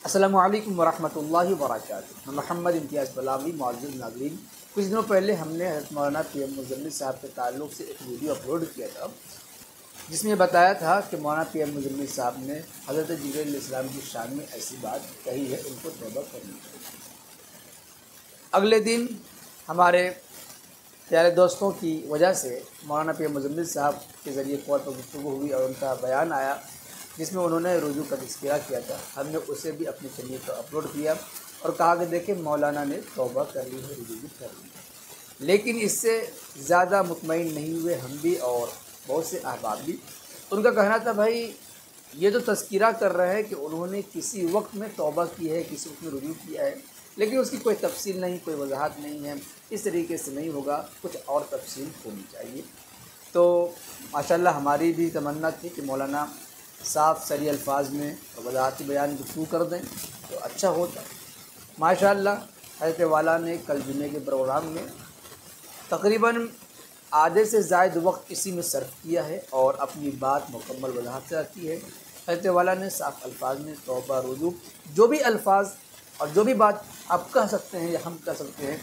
अस्सलामु अलैकुम वरहमतुल्लाहि वबरकातुहू। मैं मोहम्मद इम्तियाज़ बलावी। मौजूद नाज़रीन, कुछ दिनों पहले हमने हज़रत मौलाना पीएम मुज़म्मिल साहब के ताल्लुक़ से एक वीडियो अपलोड किया था, जिसमें बताया था कि मौलाना पीएम मुज़म्मिल साहब ने हज़रत जिब्रील अलैहिस्सलाम की शान में ऐसी बात कही है, उनको तौबा करनी चाहिए। अगले दिन हमारे प्यारे दोस्तों की वजह से मौलाना पीएम मुज़म्मिल साहब के ज़रिए कॉल पर गुफ्तगू हुई और उनका बयान आया, जिसमें उन्होंने रुजू का तज़किरा किया था। हमने उसे भी अपने चैनल पर अपलोड किया और कहा कि देखिए मौलाना ने तौबा कर ली है, रुजू भी कर ली है। लेकिन इससे ज़्यादा मुतमईन नहीं हुए हम भी और बहुत से अहबाब भी। उनका कहना था भाई ये तो तज़किरा कर रहे हैं कि उन्होंने किसी वक्त में तौबा की है, किसी वक्त में रुजू किया है, लेकिन उसकी कोई तफसील नहीं, कोई वजाहत नहीं है। इस तरीके से नहीं होगा, कुछ और तफसील होनी चाहिए। तो माशाल्लाह हमारी भी तमन्ना थी कि मौलाना साफ सरी अल्फाज में वजाहती बयान गुफ्तगू कर दें तो अच्छा होता। माशाल्लाह हज़रत वाला ने कल जुमे के प्रोग्राम में तकरीबन आधे से ज़ायद वक्त इसी में सर्फ किया है और अपनी बात मुकम्मल वजाहत से रखी है। हज़रत वाला ने साफ अल्फाज में तौबा, रुजू, जो भी अल्फाज और जो भी बात आप कह सकते हैं या हम कह सकते हैं,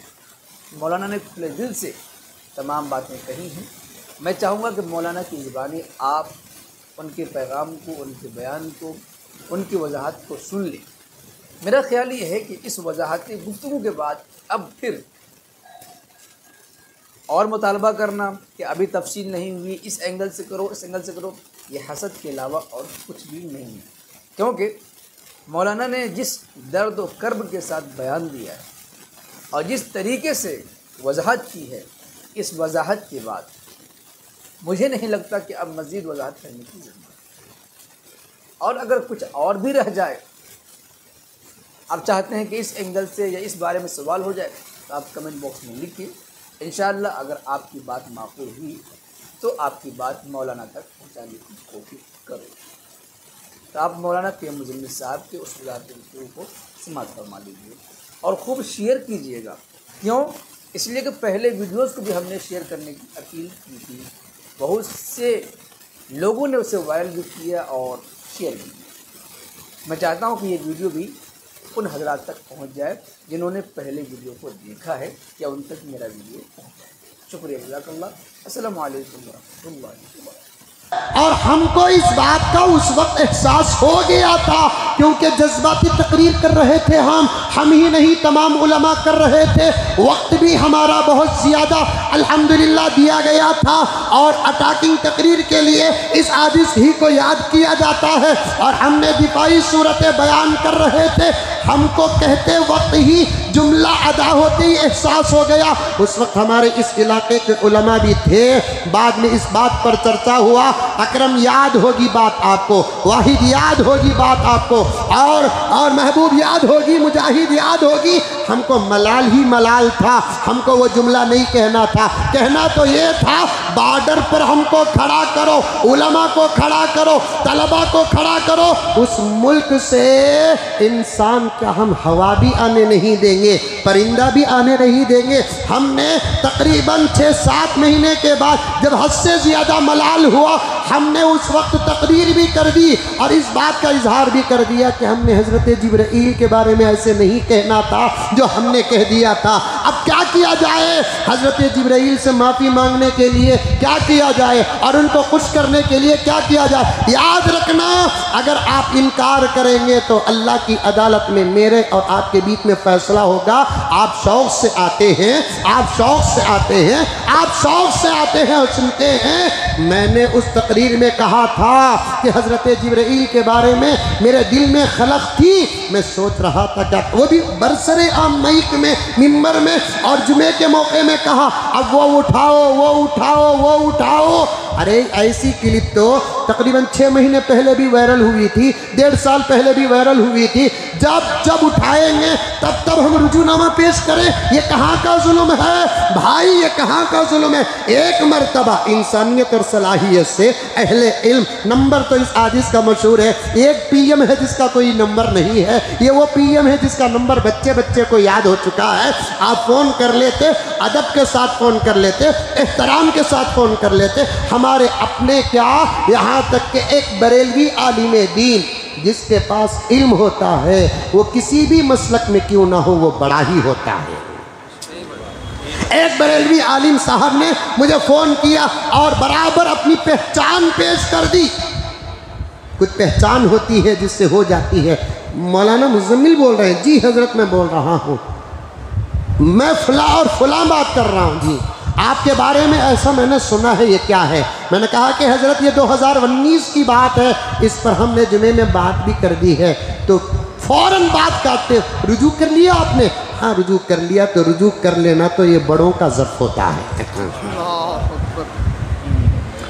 मौलाना ने खुले दिल से तमाम बातें कही हैं। मैं चाहूँगा कि मौलाना की ज़ुबानी आप उनके पैगाम को, उनके बयान को, उनकी वजाहत को सुन लें। मेरा ख़्याल ये है कि इस वजाहती गुफ्तगू के बाद अब फिर और मुतालबा करना कि अभी तफसील नहीं हुई, इस एंगल से करो, इस एंगल से करो, ये हसद के अलावा और कुछ भी नहीं है। क्योंकि मौलाना ने जिस दर्द और कर्ब के साथ बयान दिया है और जिस तरीके से वजाहत की है, इस वजाहत के बाद मुझे नहीं लगता कि अब मज़ीद वजाहत करने की ज़रूरत है। और अगर कुछ और भी रह जाए, आप चाहते हैं कि इस एंगल से या इस बारे में सवाल हो जाए, तो आप कमेंट बॉक्स में लिखिए। इंशाअल्लाह अगर आपकी बात माकूल हुई तो आपकी बात मौलाना तक पहुँचाने की कोशिश करो। तो आप मौलाना पीएम मुज़म्मिल साहब के उस वजाहती गुफ्तगू को समाअत फरमा लीजिए और खूब शेयर कीजिएगा। क्यों? इसलिए कि पहले वीडियोज़ को भी हमने शेयर करने की अपील की थी, बहुत से लोगों ने उसे वायरल भी किया और शेयर भी किया। मैं चाहता हूं कि ये वीडियो भी उन हजरात तक पहुंच जाए जिन्होंने पहले वीडियो को देखा है, या उन तक मेरा वीडियो पहुंच जाए। शुक्रिया, जज़ाकल्लाह। अस्सलामु अलैकुम वरहमतुल्लाहि वबरकातुहू। और हमको इस बात का उस वक्त एहसास हो गया था, क्योंकि जज्बाती तकरीर कर रहे थे हम ही नहीं तमाम उलमा कर रहे थे। वक्त भी हमारा बहुत ज़्यादा अल्हम्दुलिल्लाह दिया गया था और अटैकिंग तकरीर के लिए इस आदिश ही को याद किया जाता है और हमने दिफाई सूरतें बयान कर रहे थे। हमको कहते वक्त ही जुमला अदा होते ही एहसास हो गया। उस वक्त हमारे इस इलाके के उलमा भी थे। बाद में इस बात पर चर्चा हुआ, अकरम याद होगी बात आपको, वाहिद याद होगी बात आपको, और महबूब याद होगी, मुजाहिद याद होगी। हमको मलाल ही मलाल था, हमको वो जुमला नहीं कहना था। कहना तो ये था, बॉर्डर पर हमको खड़ा करो, उलमा को खड़ा करो, तलबा को खड़ा करो। उस मुल्क से इंसान का हम हवा भी आने नहीं देंगे, परिंदा भी आने नहीं देंगे। हमने तकरीबन 6-7 महीने के बाद जब हद से ज़्यादा मलाल हुआ, हमने उस वक्त तकरीर भी कर दी और इस बात का इजहार भी कर दिया कि हमने हज़रत जिब्रील के बारे में ऐसे नहीं कहना था जो हमने कह दिया था। अब क्या किया जाए? हज़रत जिब्रील से माफ़ी मांगने के लिए क्या किया जाए और उनको खुश करने के लिए क्या किया जाए? याद रखना, अगर आप इनकार करेंगे तो अल्लाह की अदालत में मेरे और आपके बीच में फैसला होगा। आप शौक़ से आते हैं, आप शौक़ से आते हैं, आप शौक़ से आते हैं और सुनते हैं। मैंने उस तकरीर में कहा था कि हज़रत जिब्रील के बारे में मेरे दिल में खलक थी। मैं सोच रहा था क्या, वो भी बरसरे आम माइक में, मिंबर में और जुमे के मौके में कहा, अब वो उठाओ, वो उठाओ, वो उठाओ। अरे ऐसी क्लिप तो तकरीबन 6 महीने पहले भी वायरल हुई थी, 1.5 साल पहले भी वायरल हुई थी। जब उठाएंगे तब हम रुजूनामा पेश करें। ये कहाँ का जुल्म है भाई, ये कहाँ का जुल्म है? एक मरतबा इंसानियत और सलाहियत से अहले इल्म, नंबर तो इस आदिश का मशहूर है, एक पीएम है जिसका कोई नंबर नहीं है, ये वो पीएम है जिसका नंबर बच्चे बच्चे को याद हो चुका है। आप फ़ोन कर लेते, अदब के साथ फ़ोन कर लेते, एहतराम के साथ फ़ोन कर लेते। हमारे अपने क्या, यहाँ तक कि एक बरेलवी आलिम दीन जिसके पास इल्म होता है वो किसी भी मसलक में क्यों ना हो वो बड़ा ही होता है। एक बरेलवी आलिम साहब ने मुझे फ़ोन किया और बराबर अपनी पहचान पेश कर दी। कुछ पहचान होती है जिससे हो जाती है। मौलाना मुज़म्मिल बोल रहे हैं? जी हज़रत मैं बोल रहा हूँ, मैं फला और फला बात कर रहा हूँ। जी आपके बारे में ऐसा मैंने सुना है, ये क्या है? मैंने कहा कि हज़रत ये 2019 की बात है, इस पर हमने जुमे में बात भी कर दी है। तो फ़ौरन बात काटते, रुजू कर लिया आपने? हाँ रुजू कर लिया। तो रुजू कर लेना तो ये बड़ों का ज़र्फ होता है।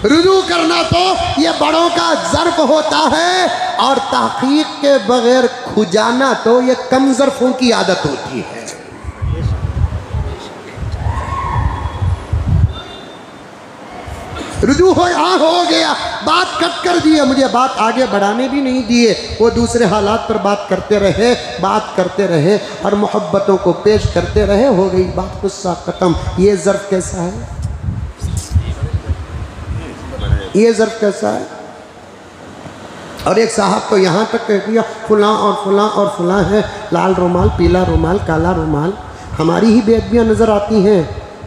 रुजू करना तो ये बड़ों का ज़र्फ होता है, और तहक़ीक़ के बगैर खुजाना तो ये कम ज़र्फ़ों की आदत होती है। रुजू हो गया, बात कट कर दिया, मुझे बात आगे बढ़ाने भी नहीं दिए। वो दूसरे हालात पर बात करते रहे और मोहब्बतों को पेश करते रहे। हो गई बात, गुस्सा ख़त्म। ये ज़र्फ़ कैसा है? ये ज़र्फ़ कैसा है? और एक साहब तो यहाँ तक कह दिया फलां और फलां और फलां है, लाल रुमाल, पीला रुमाल, काला रुमाल। हमारी ही बेअदबियाँ नज़र आती हैं।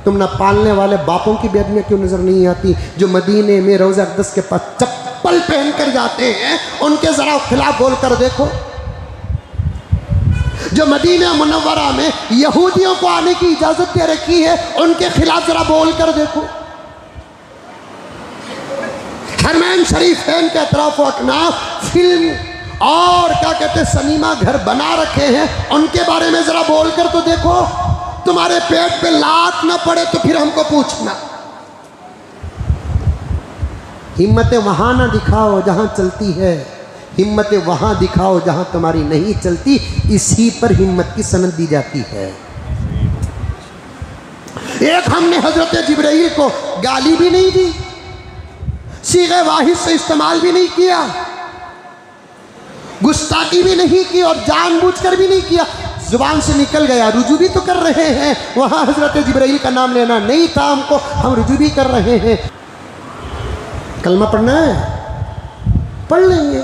तुम ना पालने वाले बापों की बेअदबियाँ क्यों नज़र नहीं आती? जो मदीने में रोज़ा अक़दस के पास चप्पल पहन कर जाते हैं, उनके ज़रा खिलाफ बोल कर देखो। जो मदीना मुनव्वरा में यहूदियों को आने की इजाज़त दे रखी है, उनके खिलाफ ज़रा बोल कर देखो। हरमैन शरीफैन के अतराफ अकनाफ फिल्म और क्या कहते हैं सिनेमा घर बना रखे हैं, उनके बारे में ज़रा बोल कर तो देखो। तुम्हारे पेट पे लात ना पड़े तो फिर हमको पूछना। हिम्मतें वहाँ ना दिखाओ जहाँ चलती है, हिम्मतें वहाँ दिखाओ जहाँ तुम्हारी नहीं चलती। इसी पर हिम्मत की सनद दी जाती है। एक हमने हज़रत जिब्राइल को गाली भी नहीं दी, सीगे वाहिद से इस्तेमाल भी नहीं किया, गुस्ताखी भी नहीं की और जानबूझकर भी नहीं किया, जुबान से निकल गया। रुजू भी तो कर रहे हैं, वहाँ हज़रत जिब्राइल का नाम लेना नहीं था हमको, हम रुजू भी कर रहे हैं। कलमा पढ़ना है, पढ़ लेंगे।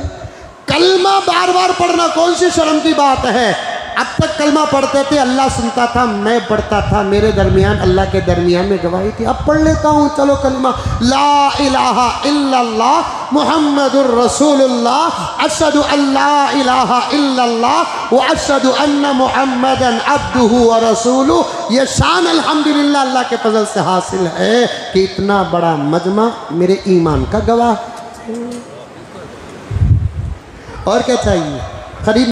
कलमा बार बार पढ़ना कौन सी शर्म की बात है? अब तक कलमा पढ़ते थे, अल्लाह सुनता था, मैं पढ़ता था, मेरे दरमियान अल्लाह के दरमियान में गवाही थी। अब पढ़ लेता हूँ, चलो कलमा। ला इलाहा इल्लल्लाह मुहम्मदुर रसूलुल्लाह अशहदु अल्ला इलाहा इल्लल्लाह व अशहदु अन्ना मुहम्मदन अब्दुहु व रसूलुहु। ये शान अल्हम्दुलिल्लाह अल्लाह के फजल से हासिल है कि इतना बड़ा मजमा मेरे ईमान का गवाह। और क्या चाहिए? खरीद